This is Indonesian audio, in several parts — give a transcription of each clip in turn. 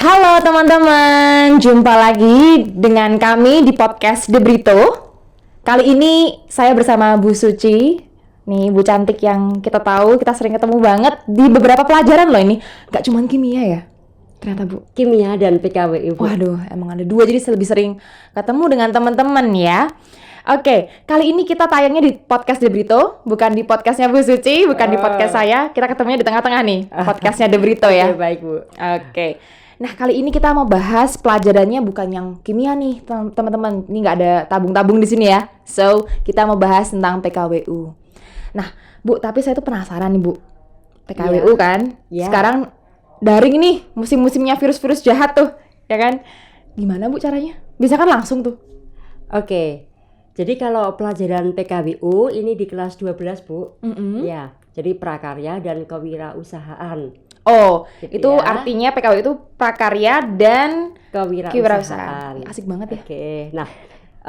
Halo teman-teman, jumpa lagi dengan kami di podcast The Brito. Kali ini saya bersama Bu Suci. Nih, Bu cantik yang kita tahu, kita sering ketemu banget di beberapa pelajaran loh ini. Gak cuma kimia ya, ternyata Bu. Kimia dan PKW, Bu. Waduh, emang ada dua, jadi lebih sering ketemu dengan teman-teman ya. Oke, kali ini kita tayangnya di podcast The Brito, bukan di podcastnya Bu Suci, bukan di podcast saya. Kita ketemunya di tengah-tengah nih, podcastnya The Brito ya. Oke, baik Bu. Oke. Nah, kali ini kita mau bahas pelajarannya bukan yang kimia nih, teman-teman. Ini nggak ada tabung-tabung di sini ya. So, kita mau bahas tentang PKWU. Nah, Bu, tapi saya tuh penasaran nih, Bu. PKWU kan? Sekarang daring nih, musim-musimnya virus-virus jahat tuh, ya kan? Gimana, Bu, caranya? Bisa kan langsung tuh? Oke. Jadi kalau pelajaran PKWU ini di kelas 12, Bu. Ya, jadi prakarya dan kewirausahaan. Oh, gitu itu ya. artinya PKWU itu prakarya dan Kewirausahaan. Asik banget ya. Oke. Nah,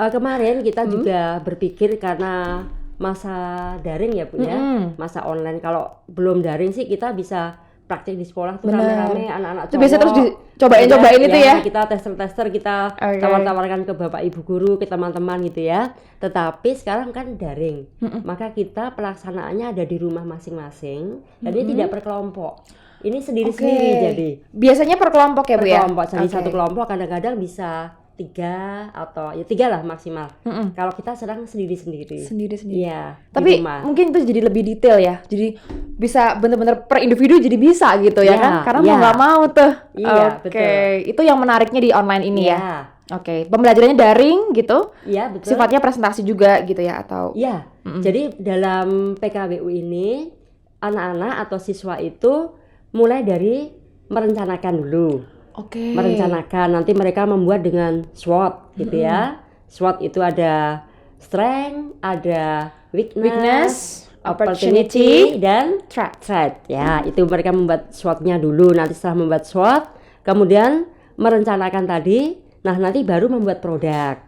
kemarin kita juga berpikir karena masa daring ya, Bu ya. Masa online. Kalau belum daring sih kita bisa praktik di sekolah tuh rame-rame anak-anak itu biasa terus dicobain itu ya. Kita tester kita tawar-tawarkan ke bapak ibu guru, ke teman-teman gitu ya. Tetapi sekarang kan daring. Maka kita pelaksanaannya ada di rumah masing-masing. Jadi tidak per kelompok. Ini sendiri-sendiri jadi. Biasanya per kelompok ya, Bu ya? Per kelompok. Jadi satu kelompok kadang-kadang bisa 3 atau ya 3 lah maksimal. Kalau kita sedang sendiri-sendiri. Sendiri-sendiri. Iya. Tapi mungkin itu jadi lebih detail ya. Jadi bisa benar-benar per individu jadi bisa gitu ya kan? Karena mau nggak mau tuh. Iya, betul. Itu yang menariknya di online ini ya. ya. Oke, pembelajarannya daring gitu. Iya, betul. Sifatnya presentasi juga gitu ya atau? Iya. Jadi dalam PKWU ini anak-anak atau siswa itu mulai dari merencanakan dulu. Oke. Merencanakan, nanti mereka membuat dengan SWOT gitu ya. SWOT itu ada strength, ada weakness, opportunity, dan threat. Ya, itu mereka membuat SWOT-nya dulu. Nanti setelah membuat SWOT, kemudian merencanakan tadi, nah nanti baru membuat produk.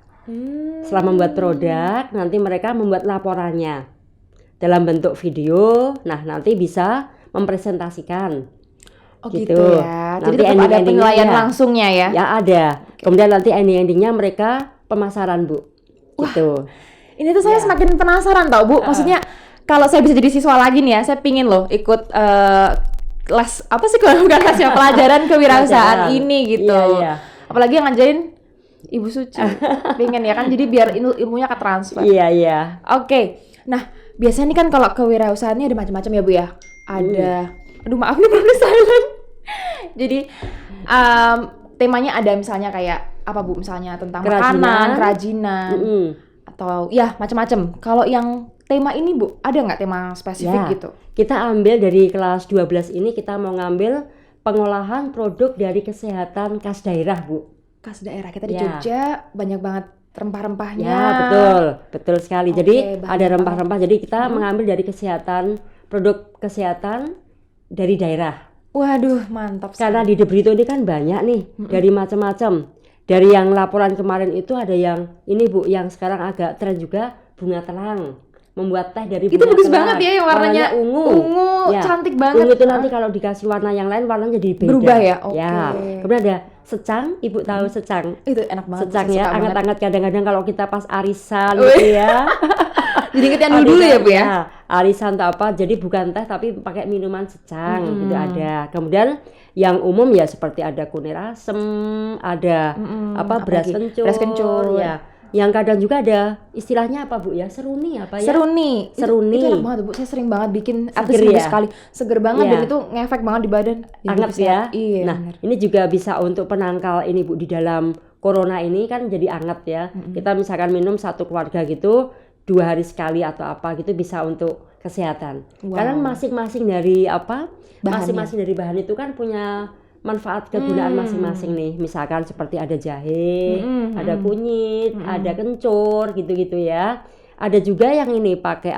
Setelah membuat produk, nanti mereka membuat laporannya dalam bentuk video. Nah, nanti bisa mempresentasikan. Oh gitu ya. Nanti jadi tetap ada penilaian langsungnya ya? Ya ada. Kemudian nanti ending-endingnya mereka pemasaran, Bu. Gitu. Ini tuh saya semakin penasaran tau, Bu. Maksudnya kalau saya bisa jadi siswa lagi nih ya, saya pingin loh ikut kelas apa sih kalau bukan kelas ya, pelajaran kewirausahaan ini gitu. Iya. Apalagi yang ngajarin Ibu Suci. Pengen ya kan, jadi biar ilmunya ketransfer. Iya. Oke. Nah, biasanya nih kan kalau kewirausahaan ini ada macam-macam ya, Bu ya. Ada aduh maaf nih perlu silent. Jadi temanya ada misalnya kayak apa, Bu? Misalnya tentang makanan, kerajinan, atau ya macam-macam. Kalau yang tema ini, Bu, ada nggak tema spesifik gitu? Kita ambil dari kelas 12 ini, kita mau ngambil pengolahan produk dari kesehatan khas daerah, Bu. Khas daerah kita di Jogja banyak banget rempah-rempahnya. Ya, betul sekali. Jadi ada rempah-rempah. Jadi kita mengambil dari produk kesehatan dari daerah. Waduh, mantap sekali. Karena di The Brito ini kan banyak nih, dari macam-macam. Dari yang laporan kemarin itu ada yang ini, Bu, yang sekarang agak tren juga, bunga telang. Membuat teh dari bunga telang. Itu bagus banget ya, yang warnanya ungu. Cantik banget. Ungu itu nanti kalau dikasih warna yang lain, warnanya jadi beda. Berubah ya? Oke. Ya. Kemudian ada secang, Ibu tahu secang? Itu enak banget. Secang ya, anget-anget kadang-kadang kalau kita pas arisan gitu ya. Jadi inget yang dulu ya, Bu ya? Arisan atau apa, jadi bukan teh tapi pakai minuman secang gitu ada. Kemudian yang umum ya seperti ada kunir asem, ada beras kencur ya. Yang kadang juga ada istilahnya apa, Bu ya? Seruni apa ya? Seruni. Itu enak banget, Bu. Saya sering banget bikin seminggu sekali. Seger banget dan itu ngefek banget di badan. Anget ya. Iya. Nah, ini juga bisa untuk penangkal ini, Bu, di dalam corona ini kan jadi anget ya. Kita misalkan minum satu keluarga gitu 2 hari sekali atau apa gitu bisa untuk kesehatan. Karena masing-masing dari masing-masing dari bahan itu kan punya manfaat kegunaan masing-masing nih. Misalkan seperti ada jahe, ada kunyit, ada kencur gitu-gitu ya. Ada juga yang ini pakai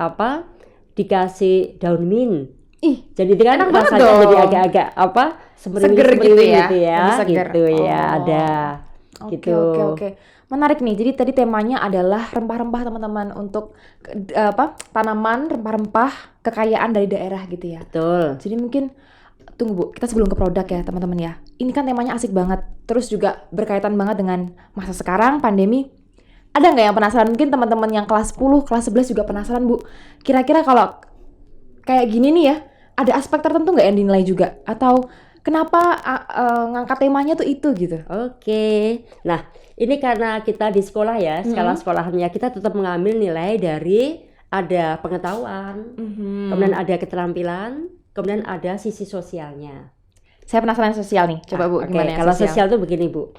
dikasih daun mint. Jadi itu kan rasanya jadi agak-agak seger gitu ya. Gitu ya, ada. Oke. Menarik nih. Jadi tadi temanya adalah rempah-rempah teman-teman untuk tanaman rempah-rempah kekayaan dari daerah gitu ya. Betul. Jadi mungkin tunggu Bu, kita sebelum ke produk ya teman-teman ya. Ini kan temanya asik banget, terus juga berkaitan banget dengan masa sekarang, pandemi. Ada nggak yang penasaran? Mungkin teman-teman yang kelas 10, kelas 11 juga penasaran Bu. Kira-kira kalau kayak gini nih ya, ada aspek tertentu nggak yang dinilai juga? Atau kenapa ngangkat temanya tuh itu gitu? Oke. Nah, ini karena kita di sekolah ya, sekolahnya kita tetap mengambil nilai dari ada pengetahuan, kemudian ada keterampilan, kemudian ada sisi sosialnya. Saya penasaran sosial nih. Coba Bu, Oke, gimana yang kalau sosial tuh begini Bu.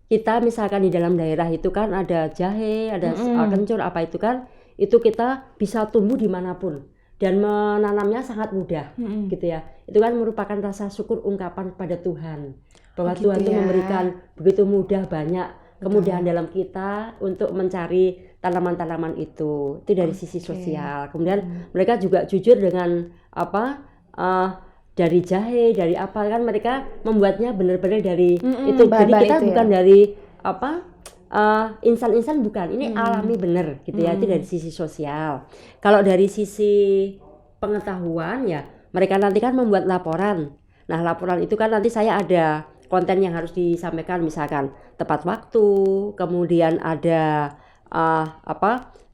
Kita misalkan di dalam daerah itu kan ada jahe, ada kencur, apa itu kan, itu kita bisa tumbuh dimanapun dan menanamnya sangat mudah, gitu ya. Itu kan merupakan rasa syukur ungkapan pada Tuhan bahwa gitu Tuhan itu ya. memberikan begitu mudah banyak kemudahan dalam kita untuk mencari tanaman-tanaman itu dari sisi sosial. Kemudian mereka juga jujur dengan dari jahe, dari apa kan mereka membuatnya benar-benar dari itu. Jadi kita itu bukan dari instan-instan, bukan. Ini alami bener gitu ya. Itu dari sisi sosial. Kalau dari sisi pengetahuan ya, mereka nanti kan membuat laporan. Nah, laporan itu kan nanti saya ada konten yang harus disampaikan, misalkan tepat waktu, kemudian ada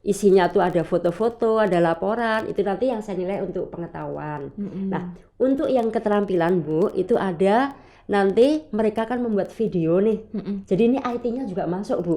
isinya tuh ada foto-foto, ada laporan, itu nanti yang saya nilai untuk pengetahuan. Nah, untuk yang keterampilan Bu, itu ada nanti mereka kan membuat video nih. Jadi ini IT-nya juga masuk Bu.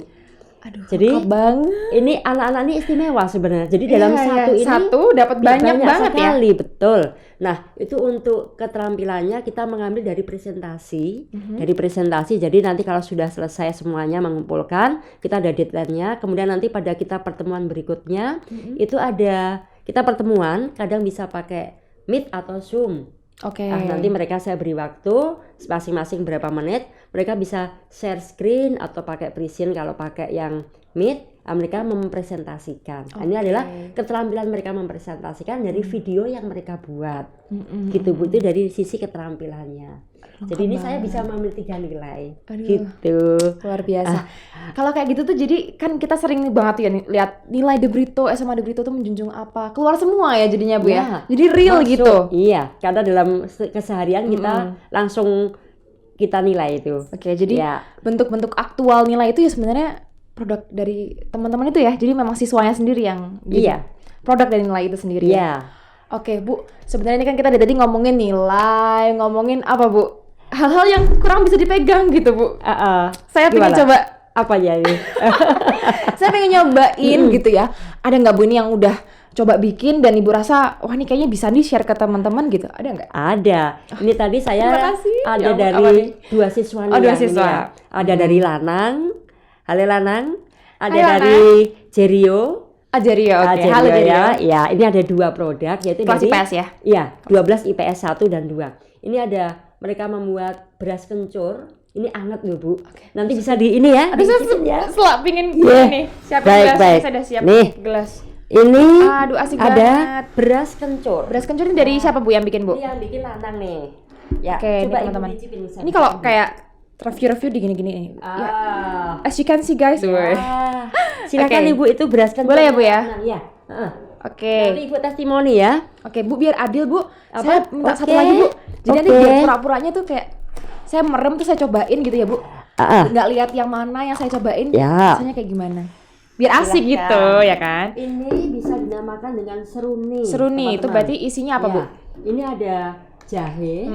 Aduh, jadi banget. Ini anak-anak ini istimewa sebenarnya. Jadi dalam satu dapat banyak banget sekali, ya. Betul. Nah, itu untuk keterampilannya kita mengambil dari presentasi. Dari presentasi. Jadi nanti kalau sudah selesai semuanya mengumpulkan, kita ada deadline-nya. Kemudian nanti pada kita pertemuan berikutnya, itu ada kita pertemuan kadang bisa pakai Meet atau Zoom. Oke. Nah, nanti mereka saya beri waktu masing-masing berapa menit, mereka bisa share screen atau pakai present. Kalau pakai yang Meet, mereka mempresentasikan. Ini adalah keterampilan mereka mempresentasikan dari video yang mereka buat. Gitu Bu, itu dari sisi keterampilannya. Jadi ini saya bisa mengambil 3 nilai. Gitu. Luar biasa. Kalau kayak gitu tuh jadi kan kita sering banget ya lihat nilai De Brito, SMA De Brito tuh menjunjung apa. Keluar semua ya jadinya Bu ya. Jadi real masuk, gitu. Iya, karena dalam keseharian kita langsung kita nilai itu. Oke, jadi bentuk-bentuk aktual nilai itu ya sebenarnya produk dari teman-teman itu ya. Jadi memang siswanya sendiri yang produk dari nilai itu sendiri. Iya. Oke Bu, sebenarnya ini kan kita dari tadi ngomongin nilai, ngomongin apa Bu? Hal-hal yang kurang bisa dipegang gitu Bu. Saya pengen coba apa ya ini? Saya pengen nyobain gitu ya. Ada nggak Bu ini yang udah coba bikin dan Ibu rasa wah ini kayaknya bisa nih share ke teman-teman gitu? Ada nggak? Ada. Ini tadi saya ada dari 2 siswa nih. 2 siswa. Ya. Ada dari Lanang. Halo Lanang. Ada dari Jerio. Jerio, oke. Halo Jerio. Ya, ini ada 2 produk yaitu kelas dari IPS ya. Iya, 12 IPS 1 dan 2. Ini ada mereka membuat beras kencur. Ini anget loh Bu. Nanti bisa di ini ya. Aduh saya pingin nih. Siapin gelas. Baik. Saya udah siap nih. Gelas. Ini aduh asik ada banget. beras kencur. Beras kencur ini dari siapa Bu yang bikin Bu? Ini yang bikin Lanang nih. Ya, oke, coba teman-teman. Ini kalau kayak review di gini-gini nih. Ya. As you can see guys. Silakan Ibu, itu beras kencur. Boleh ya Bu ya? Iya. Oke. Nanti Ibu testimoni ya. Oke Bu, biar adil Bu. Saya minta satu lagi Bu. Jadi nanti biar pura-puranya tuh kayak saya merem tuh saya cobain gitu ya Bu. Nggak lihat yang mana yang saya cobain. Rasanya kayak gimana. Biar asik gitu ya kan. Ini bisa dinamakan dengan seruni. Seruni itu berarti isinya apa Bu? Ini ada jahe,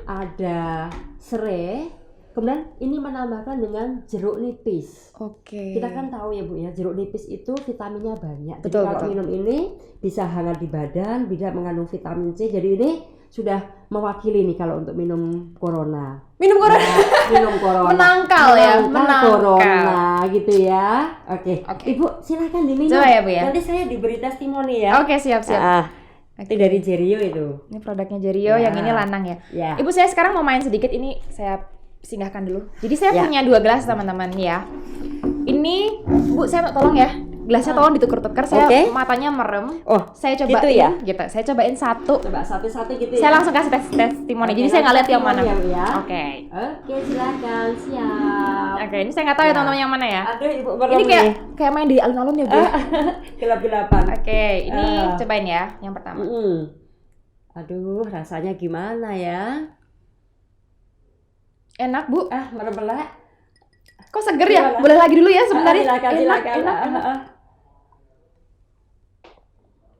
ada serai. Kemudian ini menambahkan dengan jeruk nipis. Oke. Kita kan tahu ya Bu ya, jeruk nipis itu vitaminnya banyak. Betul, jadi kalau minum ini bisa hangat di badan, bisa mengandung vitamin C. Jadi ini sudah mewakili nih kalau untuk minum corona. Minum corona. Minum corona. Menangkal corona gitu ya. Oke. Ibu silakan diminum. Coba ya Bu ya. Nanti saya diberi testimoni ya. Oke, siap. Itu dari Jerio itu. Ini produknya Jerio, yang ini Lanang ya. Ibu saya sekarang mau main sedikit, ini saya singgahkan dulu. Jadi saya punya 2 gelas teman-teman ya. Ini Bu, saya tolong ya. Gelasnya tolong ditukar-tukar. Saya matanya merem. Saya cobain gitu ya. Gitu. Saya cobain satu. Coba satu-satu gitu ya. Saya langsung kasih testimoni. Jadi saya nggak lihat yang mana. Ya. Oke, silakan. Siap. Oke, ini saya nggak tahu ya teman-teman yang mana ya. Aduh, Ibu ini kayak main di alun-alun ya Bu. Gelap-gelapan. Oke, ini cobain ya yang pertama. Aduh, rasanya gimana ya? Enak, Bu. Merempelek. Kok seger ya? Gimana? Boleh lagi dulu ya sebentar. Silakan. Enak.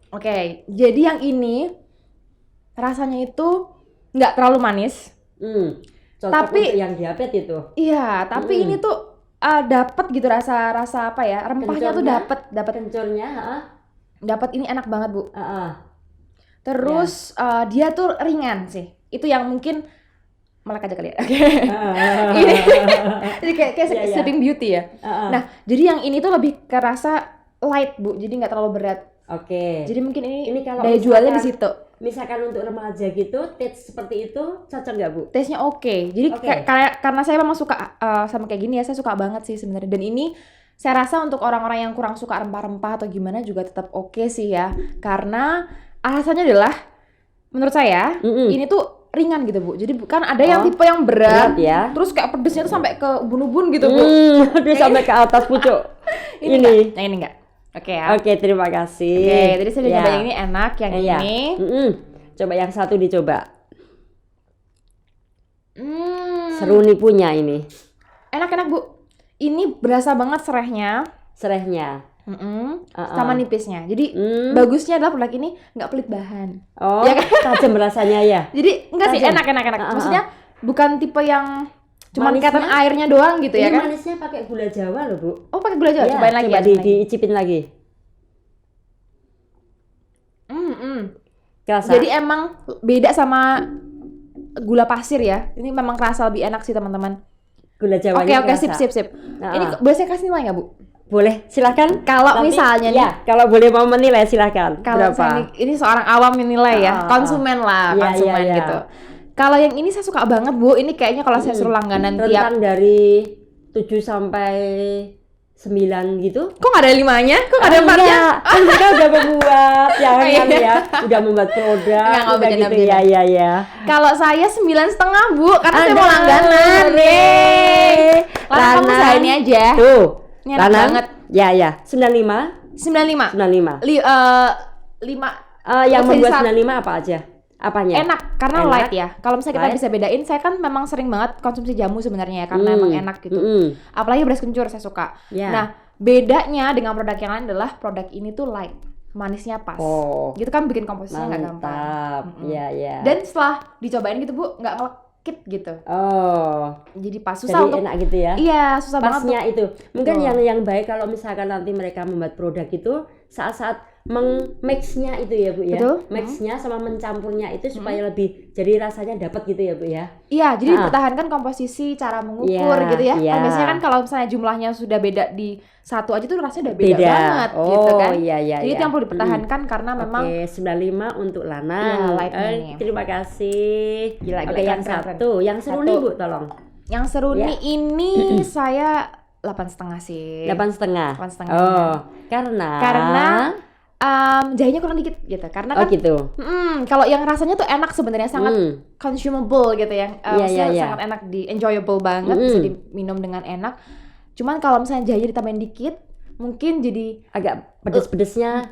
Oke, jadi yang ini rasanya itu nggak terlalu manis. Cocok Tapi- untuk yang diabetes itu. Iya, tapi ini tuh dapat gitu rasa apa ya? Rempahnya tuh Kencurnya? dapat Kencurnya, dapat ini enak banget, Bu. Heeh. Terus dia tuh ringan sih. Itu yang mungkin melek aja kali ya. Oke. Ini jadi kayak Iya. Sleeping Beauty ya. Nah, jadi yang ini tuh lebih ke rasa light, Bu. Jadi nggak terlalu berat. Oke. Jadi mungkin ini Ini kalau daya jualnya di situ. Misalkan untuk remaja gitu, taste seperti itu cocok nggak, Bu? Taste-nya oke. Jadi Oke. karena saya memang suka sama kayak gini ya, saya suka banget sih sebenarnya. Dan ini saya rasa untuk orang-orang yang kurang suka rempah-rempah atau gimana juga tetap oke sih ya. Karena alasannya adalah menurut saya ini tuh ringan gitu, Bu. Jadi bukan ada yang tipe yang berat ya. terus kayak pedesnya tuh sampai ke ubun-ubun gitu, Bu. Dia sampai ke atas pucuk. Ini Ini. enggak? Nah, ini enggak. Oke ya. Oke, terima kasih. Oke, tadi saya udah Ya. nyoba yang ini enak, yang Iya. ini. Coba yang satu dicoba. Hmm. Seru nih punya ini. Enak-enak, Bu. Ini berasa banget serehnya. Serehnya. Sama nipisnya. Jadi bagusnya adalah produk ini nggak pelit bahan. Oh, Ya kan? tajam rasanya ya. Jadi enggak sih, Tajam. enak. Maksudnya bukan tipe yang cuman Manisnya? kelihatan airnya doang gitu ya Ini kan? manisnya pakai gula Jawa loh, Bu. Oh, pakai gula Jawa. Ya, Cobain lagi coba ya. diicipin lagi. Kerasa? Jadi emang beda sama gula pasir ya. Ini memang kerasa lebih enak sih, teman-teman. Gula Jawanya Oke, kerasa. sip. Ini boleh saya kasih nilai nggak, Bu? Boleh, silakan. Kalau Tapi, misalnya nih, ya, kalau boleh mau menilai silakan. kalau Berapa? saya ini seorang awam yang nilai ya, konsumen lah, Iya, konsumen iya. gitu. Kalau yang ini saya suka banget, Bu. Ini kayaknya kalau saya suruh langganan tiap. Rentang dari 7 sampai 9 gitu. Kok nggak ada 5-nya? Kok nggak ada 4-nya? Iya, kan mereka udah membuat jangan ya, udah membuat produk, Nggak, udah bercanda, gitu ya, ya. Kalau saya 9,5, Bu, karena saya Ada. mau langganan. Yeay. Lana, kamu Lana. usahain aja. Tuh, Ini enak Lana. banget. Ya, 95, 95. 95. 5 Yang Terus membuat jadi 95 apa aja? Apanya? enak karena Enak. light ya. Kalau misalnya kita Light. bisa bedain, saya kan memang sering banget konsumsi jamu sebenarnya ya, karena emang enak gitu. Apalagi beras kencur saya suka. Ya. Nah, bedanya dengan produk yang lain adalah produk ini tuh light, manisnya pas. Oh. Gitu kan bikin komposisinya nggak gampang. Mantap. Ya. Dan setelah dicobain gitu, Bu, nggak ngelekit gitu. Oh, Jadi pas susah jadi untuk enak gitu ya. Iya, susah banget Pasnya itu. Mungkin Betul. yang baik kalau misalkan nanti mereka membuat produk itu saat-saat meng-mix-nya itu ya, Bu ya. Betul. Mix-nya sama mencampurnya itu supaya lebih jadi rasanya dapat gitu ya, Bu ya. Iya, jadi dipertahankan komposisi, cara mengukur Iya, gitu ya. iya. Kan biasanya kan kalau misalnya jumlahnya sudah beda di satu aja tuh rasanya udah beda banget Oh, gitu kan. iya. Jadi itu yang perlu dipertahankan karena memang Oke, 95 untuk Lana. Iya, lightnya ini. Terima kasih. Gila, Oke, yang keren. satu, yang seru Satu. nih, Bu, tolong. yang seru Ya. nih ini saya 8,5 sih. 8,5. 8,5. Oh, karena jahenya kurang dikit gitu. Karena kan gitu. kalau yang rasanya tuh enak sebenarnya, sangat consumable gitu ya. Maksudnya iya. sangat enak, enjoyable banget, bisa diminum dengan enak. Cuman kalau misalnya jahenya ditambahin dikit, mungkin jadi Agak pedes-pedesnya.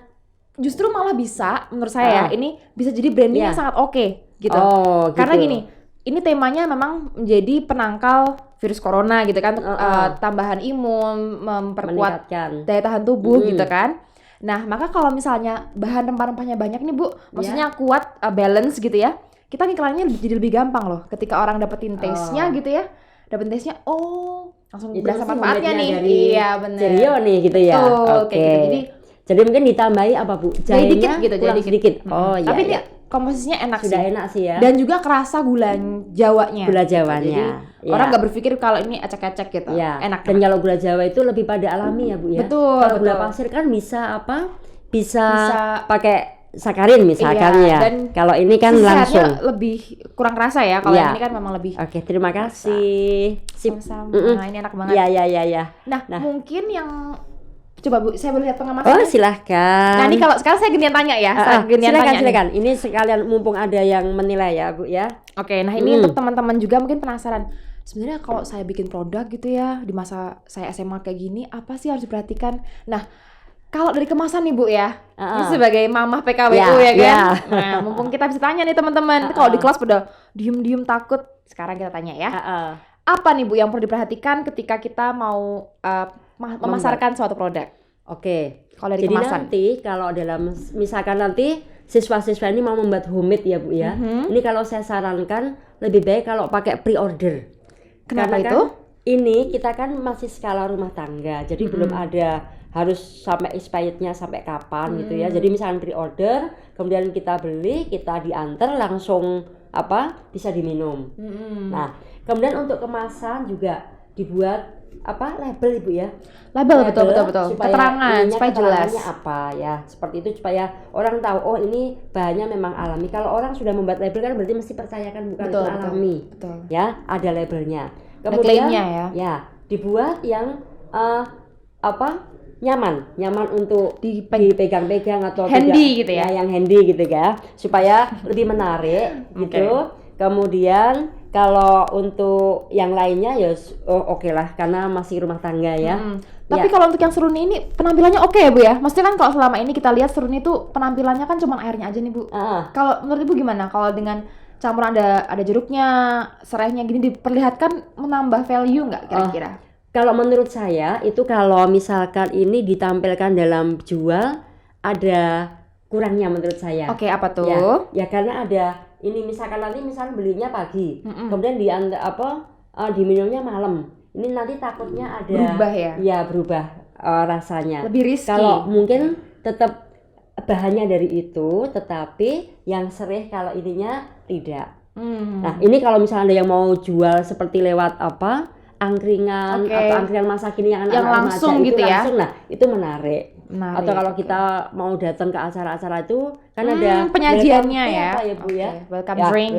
justru malah bisa menurut saya ya, ini bisa jadi branding yang Iya. sangat oke gitu. Oh, gitu. Karena gini, ini temanya memang menjadi penangkal virus corona gitu kan, untuk tambahan imun, memperkuat meningkatkan. daya tahan tubuh gitu kan. Nah, maka kalau misalnya bahan rempah-rempahnya banyak nih, Bu, maksudnya kuat, balance gitu ya, kita ngiklannya jadi lebih gampang loh ketika orang dapetin taste-nya gitu ya. Dapetin taste-nya, langsung Itu berasa pasti manfaatnya nih. homemade-nya dari Iya, bener. Cerio nih gitu ya. Betul, Oke. kayak gitu. Jadi mungkin ditambahi apa, Bu? Jadi Jahenya dikit gitu, jadi kurang dikit. sedikit. Oh, iya. Tapi ini iya. komposisinya enak Sudah sih. enak sih ya. Dan juga kerasa gula Jawanya. Gula gitu. Jawanya. Jadi Iya. orang nggak berpikir kalau ini ecek-ecek gitu. Ya. Enak. Dan kalau gula Jawa itu lebih pada alami ya, Bu ya. Betul, Kalau gula betul. pasir kan bisa apa? Bisa Bisa- pakai sakarin misalkan Iya, ya. dan Kalau ini kan Sisi langsung. sehatnya lebih kurang kerasa ya. Kalau Iya. yang ini kan memang lebih Oke, terima kasih. Sip. sama-sama. Nah, ini enak banget. Ya. Nah, mungkin yang coba Bu, saya boleh lihat Oh, pengemasannya. silahkan. Nah, ini kalau sekarang saya gantian tanya ya. Saya gantian tanya nih. Silakan. Ini sekalian mumpung ada yang menilai ya, Bu ya. Oke, nah ini untuk teman-teman juga mungkin penasaran. Sebenarnya kalau saya bikin produk gitu ya, di masa saya SMA kayak gini, apa sih harus diperhatikan? Nah, kalau dari kemasan nih, Bu ya, ini sebagai mamah PKWU ya kan. Ya. Nah, mumpung kita bisa tanya nih teman-teman, kalau di kelas pada diem-diem takut, sekarang kita tanya ya. Apa nih Bu yang perlu diperhatikan ketika kita mau memasarkan suatu produk? Oke. Kalau dari Jadi kemasan. nanti kalau misalkan nanti siswa-siswa ini mau membuat homemade ya Bu ya. Ini kalau saya sarankan lebih baik kalau pakai pre-order. Kenapa Karena itu? Kan ini kita kan masih skala rumah tangga, jadi belum ada harus sampai expirednya sampai kapan gitu ya. Jadi misalkan pre-order, kemudian kita beli, kita diantar langsung bisa diminum. Nah, kemudian untuk kemasan juga dibuat label Ibu ya. Label betul. Supaya Keterangan supaya jelas. keterangannya apa ya, seperti itu supaya orang tahu oh ini bahannya memang alami. Kalau orang sudah membuat label kan berarti mesti percayakan bukan itu alami. Betul. Ya, ada labelnya. Ada Kemudian klaimnya ya. Dibuat yang nyaman untuk dipegang-pegang atau handy tidak, gitu ya. Yang handy gitu ya, supaya lebih menarik gitu. Kemudian kalau untuk yang lainnya ya oke lah karena masih rumah tangga ya. Tapi kalau untuk yang seruni ini penampilannya oke ya Bu ya? Maksudnya kan kalau selama ini kita lihat seruni itu penampilannya kan cuma airnya aja nih Bu. Kalau menurut Ibu gimana? Kalau dengan campuran ada jeruknya, serainya gini diperlihatkan menambah value nggak kira-kira? Kalau menurut saya itu kalau misalkan ini ditampilkan dalam jual ada kurangnya menurut saya. Oke, apa tuh? Ya karena ada ini misalkan nanti belinya pagi, kemudian diminumnya malam. Ini nanti takutnya ada berubah ya? Ya berubah rasanya. Lebih risky. Kalau mungkin tetap bahannya dari itu, tetapi yang sereh kalau ininya tidak. Nah ini kalau misalnya ada yang mau jual seperti lewat angkringan atau angkringan masa kini yang anak-anak langsung remaja gitu itu ya? langsung, nah itu menarik. Atau kalau kita mau datang ke acara-acara itu kan ada penyajiannya ya, Bu ya, welcome drink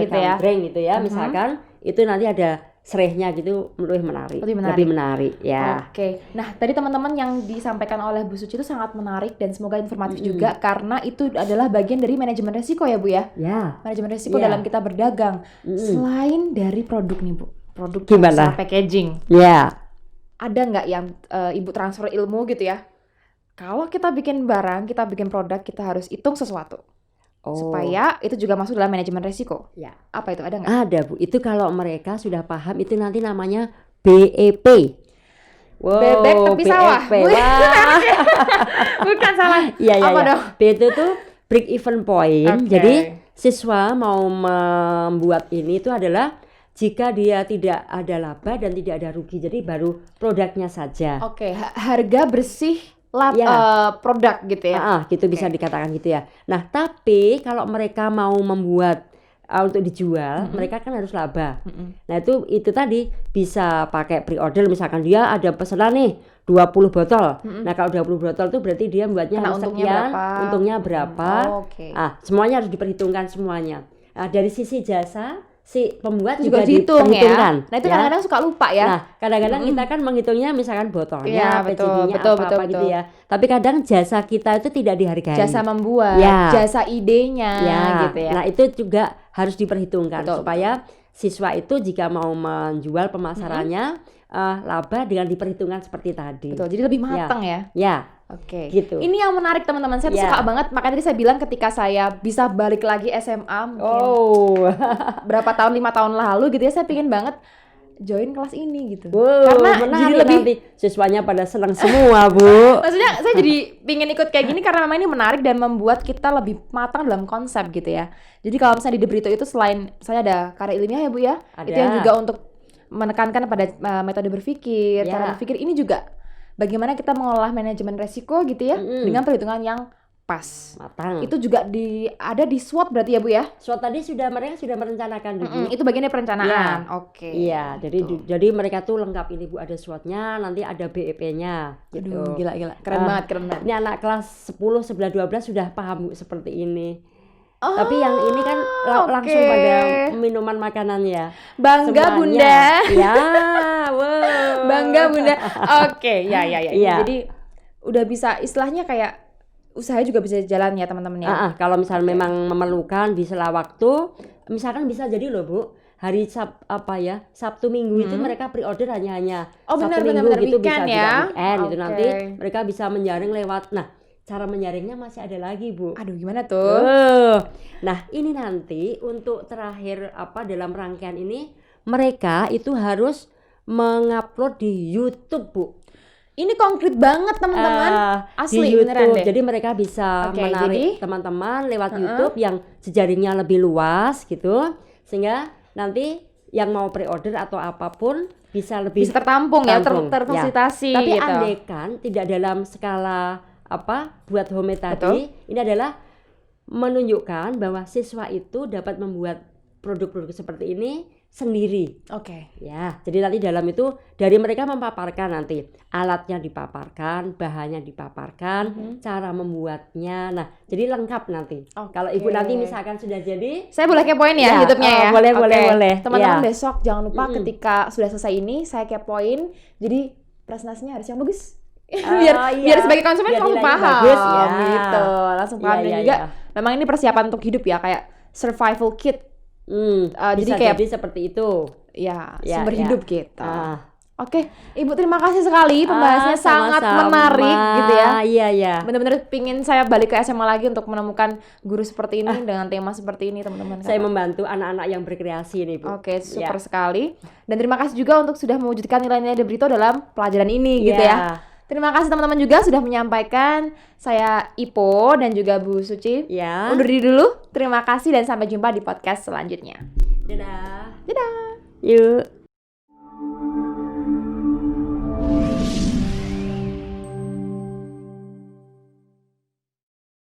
gitu ya, misalkan itu nanti ada serehnya gitu, lebih menarik ya. Oke. Nah, tadi teman-teman yang disampaikan oleh Bu Suci itu sangat menarik dan semoga informatif juga karena itu adalah bagian dari manajemen resiko ya Bu ya. Ya. Manajemen resiko dalam kita berdagang. Selain dari produk nih Bu, produk gimana? Packaging. Ya. Ada nggak yang Ibu transfer ilmu gitu ya? Kalau kita bikin barang, kita bikin produk, kita harus hitung sesuatu. Supaya itu juga masuk dalam manajemen resiko. Ya. Apa itu, ada nggak? Ada Bu, itu kalau mereka sudah paham itu nanti namanya BEP. Wow, bebek tepi sawah. Bukan salah. Iya. Dong? B itu tuh break even point. Jadi siswa mau membuat ini itu adalah jika dia tidak ada laba dan tidak ada rugi. Jadi baru produknya saja. Harga bersih produk gitu ya. Gitu bisa dikatakan gitu ya. Nah, tapi kalau mereka mau membuat untuk dijual, mereka kan harus laba. Nah, itu tadi bisa pakai pre-order, misalkan dia ada pesanan nih 20 botol. Nah, kalau 20 botol itu berarti dia buatnya sekian, untungnya berapa. Semuanya harus diperhitungkan semuanya. Dari sisi jasa si pembuat juga diperhitungkan. Nah itu kadang-kadang suka lupa ya. Nah kadang-kadang kita kan menghitungnya misalkan botolnya, packagingnya betul. gitu ya. Tapi kadang jasa kita itu tidak dihargai. Jasa membuat, jasa idenya, gitu ya. Nah itu juga harus diperhitungkan supaya siswa itu jika mau menjual pemasarannya laba dengan diperhitungkan seperti tadi. Betul. Jadi lebih matang ya. Ya. Oke. Gitu. Ini yang menarik teman-teman. Saya suka banget. Makanya tadi saya bilang ketika saya bisa balik lagi SMA mungkin berapa tahun, 5 tahun lalu gitu ya, saya pingin banget join kelas ini gitu. Karena jadi lebih nanti siswanya pada senang semua, Bu. Maksudnya saya jadi pingin ikut kayak gini karena memang ini menarik dan membuat kita lebih matang dalam konsep gitu ya. Jadi kalau misalnya di The Brito itu selain saya ada karya ilmiah ya Bu ya, itu yang juga untuk menekankan pada metode berpikir, cara berpikir, ini juga bagaimana kita mengolah manajemen resiko gitu ya dengan perhitungan yang pas, matang. Itu juga ada di SWOT berarti ya Bu ya? SWOT tadi mereka sudah merencanakan dulu. Itu bagian dari perencanaan. Iya, jadi mereka tuh lengkap ini Bu, ada SWOT-nya, nanti ada BEP-nya gitu. Aduh, gila. Keren banget. Ini anak kelas 10, 11, 12 sudah paham Bu seperti ini. Tapi yang ini kan langsung pada minuman makanannya. Bangga semuanya. Bunda. Ya, wow. Bangga Bunda. Ya. Jadi udah bisa istilahnya kayak usaha juga bisa jalan ya teman-teman ya. Kalau misalnya memang memerlukan di sela waktu, misalkan bisa jadi loh Bu, hari Sabtu Minggu itu mereka pre-order hanya Sabtu Minggu gitu, weekend, bisa weekend gitu, nanti mereka bisa menjaring lewat. Nah, cara menyaringnya masih ada lagi Bu. Aduh, gimana tuh? Nah ini nanti untuk terakhir dalam rangkaian ini mereka itu harus mengupload di YouTube, Bu. Ini konkret banget teman-teman. Asli di YouTube. beneran deh. Jadi mereka bisa Oke, menarik teman-teman lewat YouTube yang jejaringnya lebih luas gitu, sehingga nanti yang mau pre-order atau apapun bisa lebih bisa tertampung ya, tampung, terfasilitasi Tapi gitu. andaikan tidak dalam skala buat homemade tadi, ini adalah menunjukkan bahwa siswa itu dapat membuat produk-produk seperti ini sendiri. Oke. Ya, jadi nanti dalam itu dari mereka memaparkan nanti alatnya dipaparkan, bahannya dipaparkan, cara membuatnya. Nah, jadi lengkap nanti. Kalau Ibu nanti misalkan sudah jadi, saya boleh kepoin ya YouTube-nya ya. Boleh, Oke. boleh. Teman-teman Ya. besok jangan lupa ketika sudah selesai ini saya kepoin. Jadi presentasinya harus yang bagus. biar sebagai konsumen Biar langsung nilainya paham bagus, ya. gitu. Langsung paham dan juga memang ini persiapan untuk hidup ya, kayak survival kit. Jadi kayak seperti itu. Ya, sumber hidup gitu. Oke, Ibu terima kasih sekali, pembahasannya sangat menarik gitu ya. Iya. Benar-benar pingin saya balik ke SMA lagi untuk menemukan guru seperti ini dengan tema seperti ini, teman-teman. Saya membantu anak-anak yang berkreasi nih, Bu. Oke, super sekali. Dan terima kasih juga untuk sudah mewujudkan nilai-nilai De Brito dalam pelajaran ini gitu ya. Terima kasih teman-teman juga sudah menyampaikan. Saya Ipo dan juga Bu Suci. Ya. Undur diri dulu. Terima kasih dan sampai jumpa di podcast selanjutnya. Dadah. Dadah. Yuk.